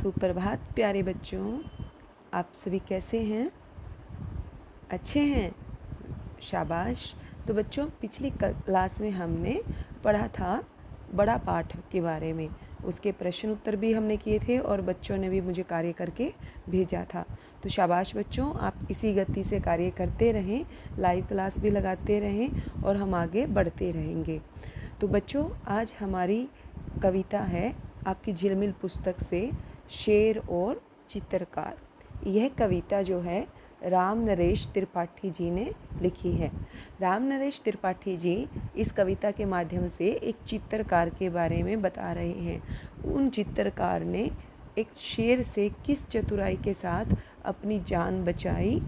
सुप्रभात प्यारे बच्चों, आप सभी कैसे हैं? अच्छे हैं? शाबाश। तो बच्चों, पिछली क्लास में हमने पढ़ा था बड़ा पाठ के बारे में। उसके प्रश्न उत्तर भी हमने किए थे और बच्चों ने भी मुझे कार्य करके भेजा था। तो शाबाश बच्चों, आप इसी गति से कार्य करते रहें, लाइव क्लास भी लगाते रहें और हम आगे बढ़ते रहेंगे। तो बच्चों, आज हमारी कविता है आपकी झिलमिल पुस्तक से शेर और चित्रकार। यह कविता जो है राम नरेश त्रिपाठी जी ने लिखी है। राम नरेश त्रिपाठी जी इस कविता के माध्यम से एक चित्रकार के बारे में बता रहे हैं। उन चित्रकार ने एक शेर से किस चतुराई के साथ अपनी जान बचाई,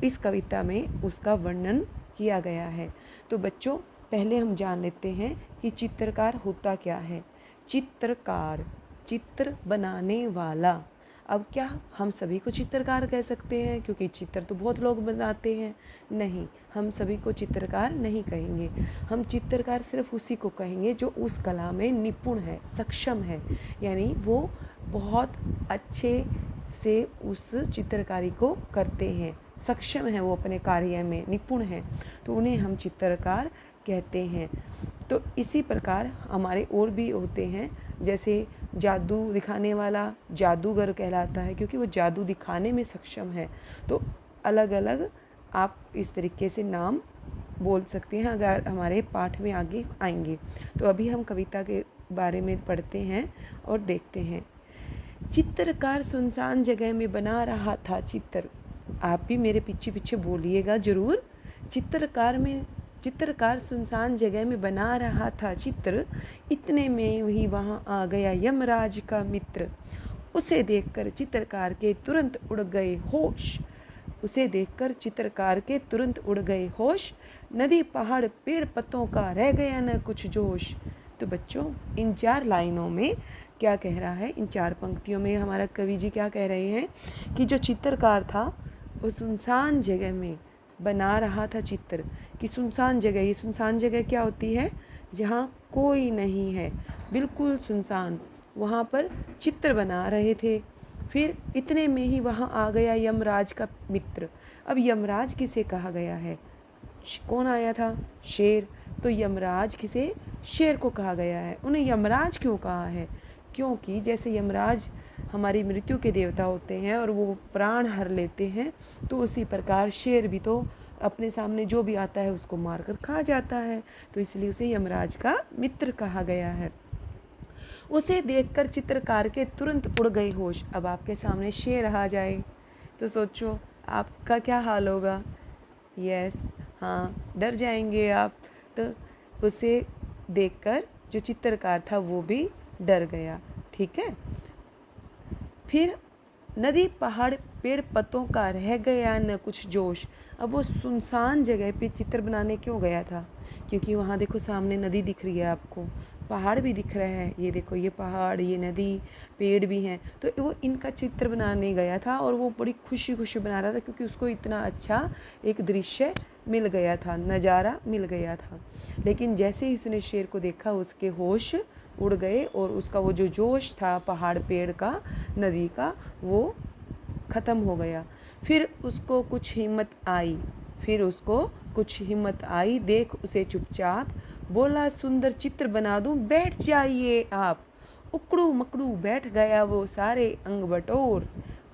इस कविता में उसका वर्णन किया गया है। तो बच्चों, पहले हम जान लेते हैं कि चित्रकार होता क्या है। चित्रकार, चित्र बनाने वाला। अब क्या हम सभी को चित्रकार कह सकते हैं, क्योंकि चित्र तो बहुत लोग बनाते हैं? नहीं, हम सभी को चित्रकार नहीं कहेंगे। हम चित्रकार सिर्फ उसी को कहेंगे जो उस कला में निपुण है, सक्षम है, यानी वो बहुत अच्छे से उस चित्रकारी को करते हैं, सक्षम है, वो अपने कार्य में निपुण है, तो उन्हें हम चित्रकार कहते हैं। तो इसी प्रकार हमारे और भी होते हैं, जैसे जादू दिखाने वाला जादूगर कहलाता है, क्योंकि वो जादू दिखाने में सक्षम है। तो अलग अलग आप इस तरीके से नाम बोल सकते हैं अगर हमारे पाठ में आगे आएंगे। तो अभी हम कविता के बारे में पढ़ते हैं और देखते हैं। चित्रकार सुनसान जगह में बना रहा था चित्र। आप भी मेरे पीछे पीछे बोलिएगा ज़रूर। चित्रकार सुनसान जगह में बना रहा था चित्र। इतने में ही वहाँ आ गया यमराज का मित्र। उसे देखकर चित्रकार के तुरंत उड़ गए होश। उसे देखकर चित्रकार के तुरंत उड़ गए होश। नदी पहाड़ पेड़ पत्तों का रह गया न कुछ जोश। तो बच्चों, इन 4 लाइनों में क्या कह रहा है, इन 4 पंक्तियों में हमारा कवि जी क्या कह रहे हैं कि जो चित्रकार था वो सुनसान जगह में बना रहा था चित्र। कि सुनसान जगह, ये सुनसान जगह क्या होती है? जहाँ कोई नहीं है, बिल्कुल सुनसान, वहाँ पर चित्र बना रहे थे। फिर इतने में ही वहाँ आ गया यमराज का मित्र। अब यमराज किसे कहा गया है? कौन आया था? शेर। तो यमराज किसे? शेर को कहा गया है। उन्हें यमराज क्यों कहा है? क्योंकि जैसे यमराज हमारी मृत्यु के देवता होते हैं और वो प्राण हर लेते हैं, तो उसी प्रकार शेर भी तो अपने सामने जो भी आता है उसको मारकर खा जाता है, तो इसलिए उसे यमराज का मित्र कहा गया है। उसे देखकर चित्रकार के तुरंत उड़ गए होश। अब आपके सामने शेर आ जाए तो सोचो आपका क्या हाल होगा? यस, हाँ, डर जाएंगे आप। तो उसे देखकर जो चित्रकार था वो भी डर गया। ठीक है। फिर नदी पहाड़ पेड़ पत्तों का रह गया न कुछ जोश। अब वो सुनसान जगह पे चित्र बनाने क्यों गया था? क्योंकि वहाँ देखो सामने नदी दिख रही है आपको, पहाड़ भी दिख रहा है, ये देखो ये पहाड़, ये नदी, पेड़ भी हैं। तो वो इनका चित्र बनाने गया था और वो बड़ी खुशी खुशी बना रहा था, क्योंकि उसको इतना अच्छा एक दृश्य मिल गया था, नज़ारा मिल गया था। लेकिन जैसे ही उसने शेर को देखा उसके होश उड़ गए और उसका वो जो जोश था पहाड़ पेड़ का, नदी का, वो ख़त्म हो गया। फिर उसको कुछ हिम्मत आई, देख उसे चुपचाप, बोला सुंदर चित्र बना दूं, बैठ जाइए आप। उकड़ू मकड़ू बैठ गया वो सारे अंग बटोर।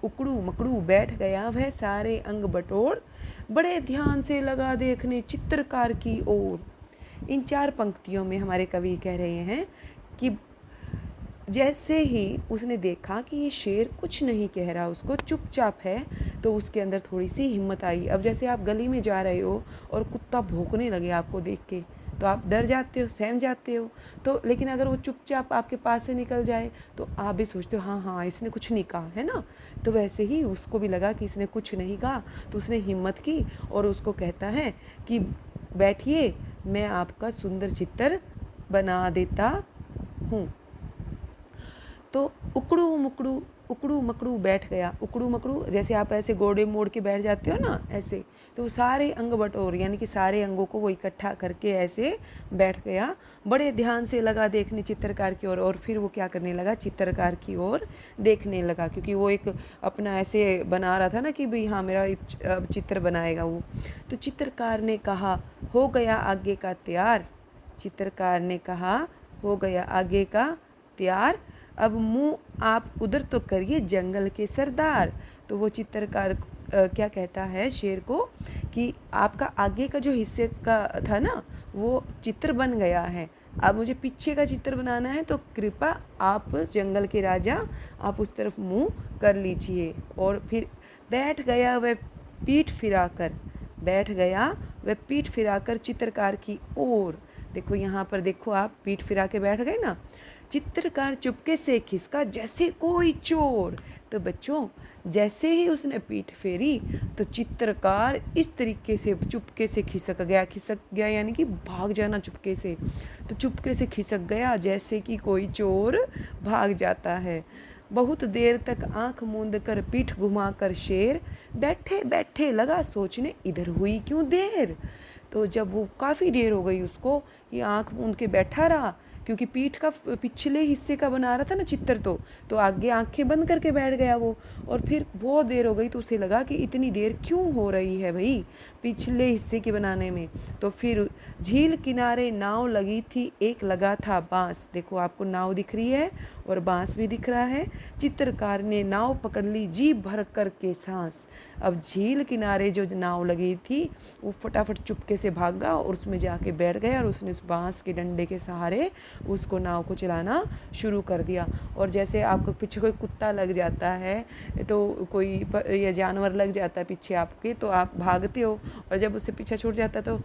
उकड़ू मकड़ू बैठ गया वह सारे अंग बटोर। बड़े ध्यान से लगा देखने चित्रकार की ओर। इन 4 पंक्तियों में हमारे कवि कह रहे हैं कि जैसे ही उसने देखा कि ये शेर कुछ नहीं कह रहा, उसको चुपचाप है, तो उसके अंदर थोड़ी सी हिम्मत आई। अब जैसे आप गली में जा रहे हो और कुत्ता भौंकने लगे आपको देख के, तो आप डर जाते हो, सहम जाते हो। तो लेकिन अगर वो चुपचाप आपके पास से निकल जाए तो आप भी सोचते हो हाँ हाँ इसने कुछ नहीं कहा, है ना। तो वैसे ही उसको भी लगा कि इसने कुछ नहीं कहा, तो उसने हिम्मत की और उसको कहता है कि बैठिए, मैं आपका सुंदर चित्र बना देता हूँ। तो उकड़ू मुकड़ू उकड़ू मकड़ू बैठ गया। उकड़ू मकड़ू जैसे आप ऐसे गोड़े मोड़ के बैठ जाते हो ना, ऐसे, तो सारे अंग बटोर यानी कि सारे अंगों को वो इकट्ठा करके ऐसे बैठ गया। बड़े ध्यान से लगा देखने चित्रकार की ओर, और फिर वो क्या करने लगा, चित्रकार की ओर देखने लगा, क्योंकि वो एक अपना ऐसे बना रहा था ना कि भाई हाँ मेरा चित्र बनाएगा वो। तो चित्रकार ने कहा, हो गया आगे का तैयार। चित्रकार ने कहा, हो गया आगे का तैयार, अब मुँह आप उधर तो करिए जंगल के सरदार। तो वो चित्रकार क्या कहता है शेर को कि आपका आगे का जो हिस्से का था ना वो चित्र बन गया है, अब मुझे पीछे का चित्र बनाना है, तो कृपा आप जंगल के राजा आप उस तरफ मुँह कर लीजिए। और फिर बैठ गया वह पीठ फिराकर, बैठ गया वह पीठ फिराकर चित्रकार की ओर। देखो यहाँ पर देखो आप, पीठ फिरा के बैठ गए ना। चित्रकार चुपके से खिसका जैसे कोई चोर। तो बच्चों जैसे ही उसने पीठ फेरी तो चित्रकार इस तरीके से चुपके से खिसक गया यानी कि भाग जाना चुपके से। तो चुपके से खिसक गया जैसे कि कोई चोर भाग जाता है। बहुत देर तक आंख मूंद कर पीठ घुमाकर शेर बैठे बैठे लगा सोचने, इधर हुई क्यों देर। तो जब वो काफ़ी देर हो गई उसको, ये आंख मूंद के बैठा रहा, क्योंकि पीठ का पिछले हिस्से का बना रहा था ना चित्र, तो आगे आंखें बंद करके बैठ गया वो। और फिर बहुत देर हो गई तो उसे लगा कि इतनी देर क्यों हो रही है भाई पिछले हिस्से के बनाने में। तो फिर झील किनारे नाव लगी थी, एक लगा था बांस। देखो आपको नाव दिख रही है और बांस भी दिख रहा है। चित्रकार ने नाव पकड़ ली जी भर कर के सांस। अब झील किनारे जो नाव लगी थी वो फटाफट चुपके से भागा और उसमें जाके बैठ गया, और उसने उस बांस के डंडे के सहारे उसको नाव को चलाना शुरू कर दिया। और जैसे आपको पीछे कोई कुत्ता लग जाता है तो कोई या जानवर लग जाता है पीछे आपके, तो आप भागते हो, और जब उससे पीछा छूट जाता है तो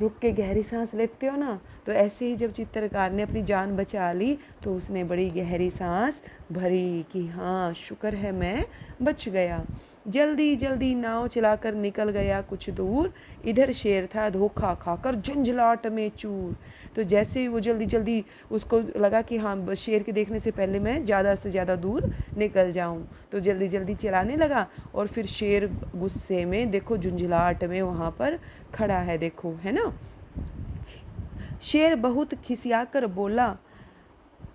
रुक के गहरी सांस लेते हो ना। तो ऐसे ही जब चित्रकार ने अपनी जान बचा ली तो उसने बड़ी गहरी सांस भरी कि हाँ शुक्र है मैं बच गया। जल्दी जल्दी नाव चलाकर निकल गया कुछ दूर, इधर शेर था धोखा खाकर झुंझलाहट में चूर। तो जैसे ही वो जल्दी जल्दी उसको लगा कि हाँ बस शेर के देखने से पहले मैं ज़्यादा से ज़्यादा दूर निकल जाऊं, तो जल्दी जल्दी चलाने लगा। और फिर शेर गुस्से में देखो झुंझलाहट में वहाँ पर खड़ा है, देखो है ना। शेर बहुत खिसियाकर बोला,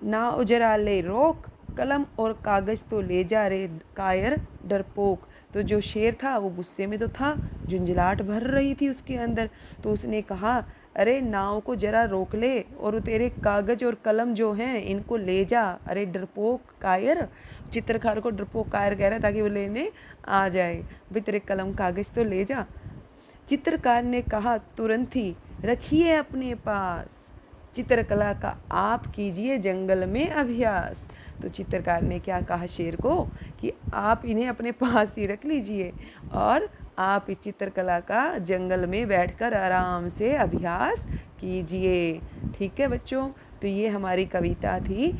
नाव जरा ले रोक, कलम और कागज तो ले जा रे कायर डरपोक। तो जो शेर था वो गुस्से में तो था, झुंझलाहट भर रही थी उसके अंदर। तो उसने कहा, अरे नाव को जरा रोक ले और तेरे कागज और कलम जो हैं इनको ले जा। अरे डरपोक कायर, चित्रकार को डरपोक कायर कह रहा है ताकि वो लेने आ जाए, भाई तेरे कलम कागज तो ले जा। चित्रकार ने कहा तुरंत ही, रखिए अपने पास, चित्रकला का आप कीजिए जंगल में अभ्यास। तो चित्रकार ने क्या कहा शेर को कि आप इन्हें अपने पास ही रख लीजिए और आप इस चित्रकला का जंगल में बैठकर आराम से अभ्यास कीजिए। ठीक है बच्चों, तो ये हमारी कविता थी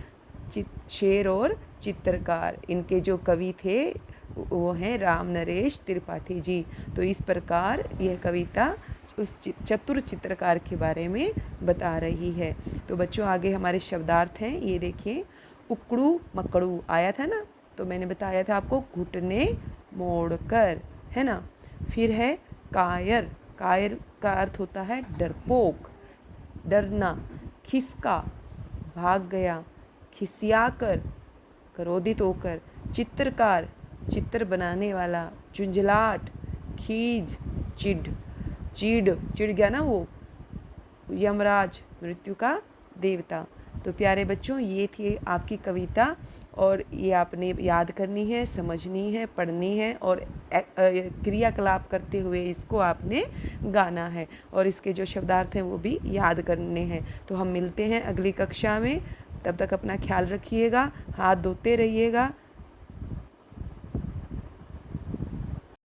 शेर और चित्रकार। इनके जो कवि थे वो हैं राम नरेश त्रिपाठी जी। तो इस प्रकार यह कविता उस चतुर चित्रकार के बारे में बता रही है। तो बच्चों आगे हमारे शब्दार्थ हैं, ये देखिए। उकड़ू मकड़ू आया था ना, तो मैंने बताया था आपको घुटने मोड़कर, है ना। फिर है कायर, कायर का अर्थ होता है डरपोक, डरना। खिसका, भाग गया। खिसियाकर, क्रोधित होकर। चित्रकार, चित्र बनाने वाला। झुंझलाहट, खीज, चिढ़, चिढ़ गया ना वो, यमराज, मृत्यु का देवता। तो प्यारे बच्चों ये थी आपकी कविता, और ये आपने याद करनी है, समझनी है, पढ़नी है, और क्रियाकलाप करते हुए इसको आपने गाना है, और इसके जो शब्दार्थ हैं वो भी याद करने हैं। तो हम मिलते हैं अगली कक्षा में, तब तक अपना ख्याल रखिएगा, हाथ धोते रहिएगा।